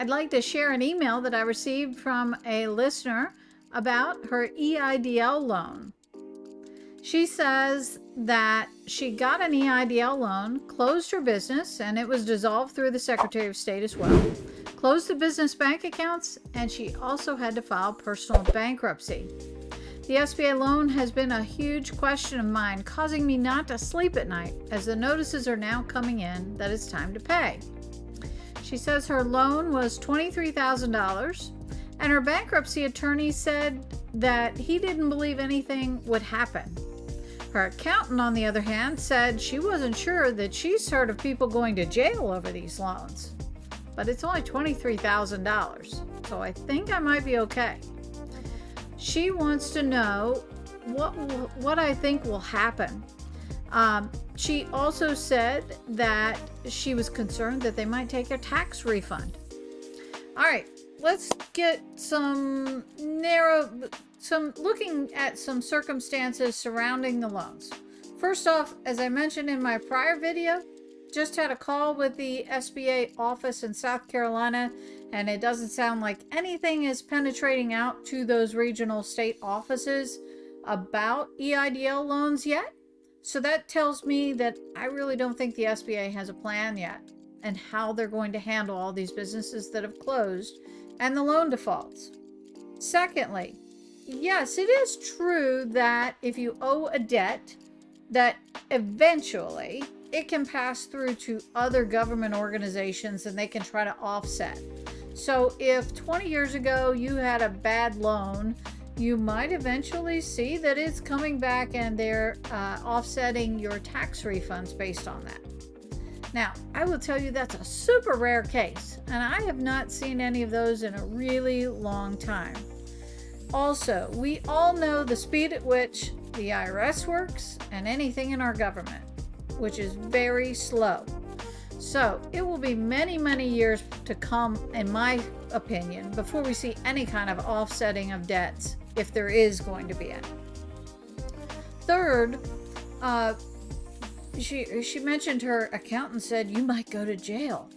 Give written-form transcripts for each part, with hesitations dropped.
I'd like to share an email that I received from a listener about her EIDL loan. She says that she got an EIDL loan, closed her business, and it was dissolved through the Secretary of State as well, closed the business bank accounts, and she also had to file personal bankruptcy. The SBA loan has been a huge question of mine, causing me not to sleep at night, as the notices are now coming in that it's time to pay. She says her loan was $23,000, and her bankruptcy attorney said that he didn't believe anything would happen. Her accountant, on the other hand, said she wasn't sure that she's heard of people going to jail over these loans. But it's only $23,000, so I think I might be okay. She wants to know what I think will happen. She also said that she was concerned that they might take her tax refund. All right, let's get looking at some circumstances surrounding the loans. First off, as I mentioned in my prior video, just had a call with the SBA office in South Carolina, and it doesn't sound like anything is penetrating out to those regional state offices about EIDL loans yet. So that tells me that I really don't think the SBA has a plan yet and how they're going to handle all these businesses that have closed and the loan defaults. Secondly, yes, it is true that if you owe a debt, that eventually it can pass through to other government organizations and they can try to offset. So if 20 years ago you had a bad loan, you might eventually see that it's coming back and they're offsetting your tax refunds based on that. Now, I will tell you that's a super rare case, and I have not seen any of those in a really long time. Also, we all know the speed at which the IRS works and anything in our government, which is very slow. So it will be many, many years to come, in my opinion, before we see any kind of offsetting of debts, if there is going to be any. Third, she mentioned her accountant said you might go to jail.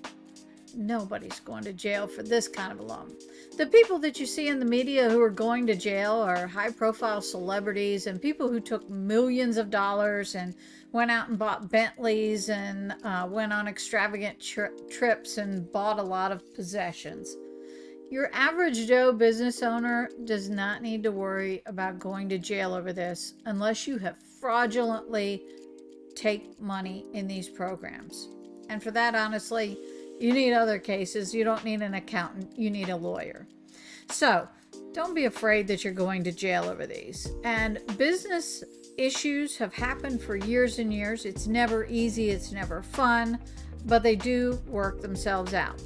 Nobody's going to jail for this kind of a loan. The people that you see in the media who are going to jail are high-profile celebrities and people who took millions of dollars and went out and bought Bentleys and went on extravagant trips and bought a lot of possessions. Your average Joe business owner does not need to worry about going to jail over this unless you have fraudulently take money in these programs. And for that, honestly, you need other cases. You don't need an accountant. You need a lawyer. So don't be afraid that you're going to jail over these. And business issues have happened for years and years. It's never easy. It's never fun, but they do work themselves out.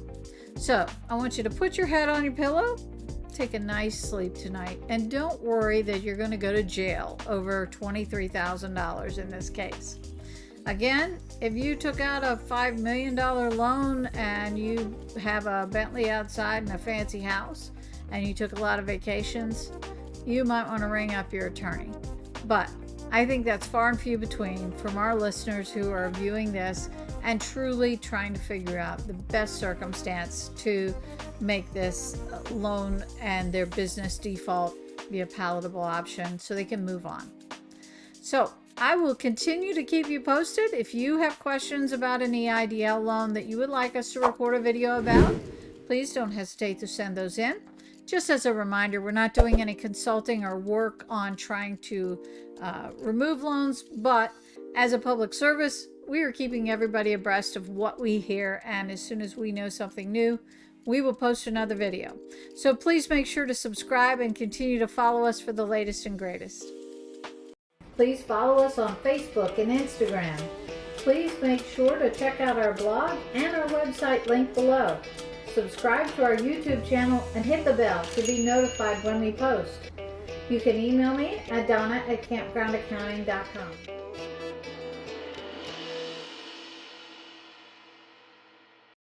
So I want you to put your head on your pillow, take a nice sleep tonight, and don't worry that you're going to go to jail over $23,000 in this case. Again, if you took out a $5 million loan and you have a Bentley outside and a fancy house and you took a lot of vacations, you might want to ring up your attorney. But I think that's far and few between from our listeners who are viewing this and truly trying to figure out the best circumstance to make this loan and their business default be a palatable option so they can move on. So I will continue to keep you posted. If you have questions about an EIDL loan that you would like us to record a video about, please don't hesitate to send those in. Just as a reminder, we're not doing any consulting or work on trying to remove loans, but as a public service, we are keeping everybody abreast of what we hear, and as soon as we know something new, we will post another video. So please make sure to subscribe and continue to follow us for the latest and greatest. Please follow us on Facebook and Instagram. Please make sure to check out our blog and our website linked below. Subscribe to our YouTube channel and hit the bell to be notified when we post. You can email me at donna@campgroundaccounting.com.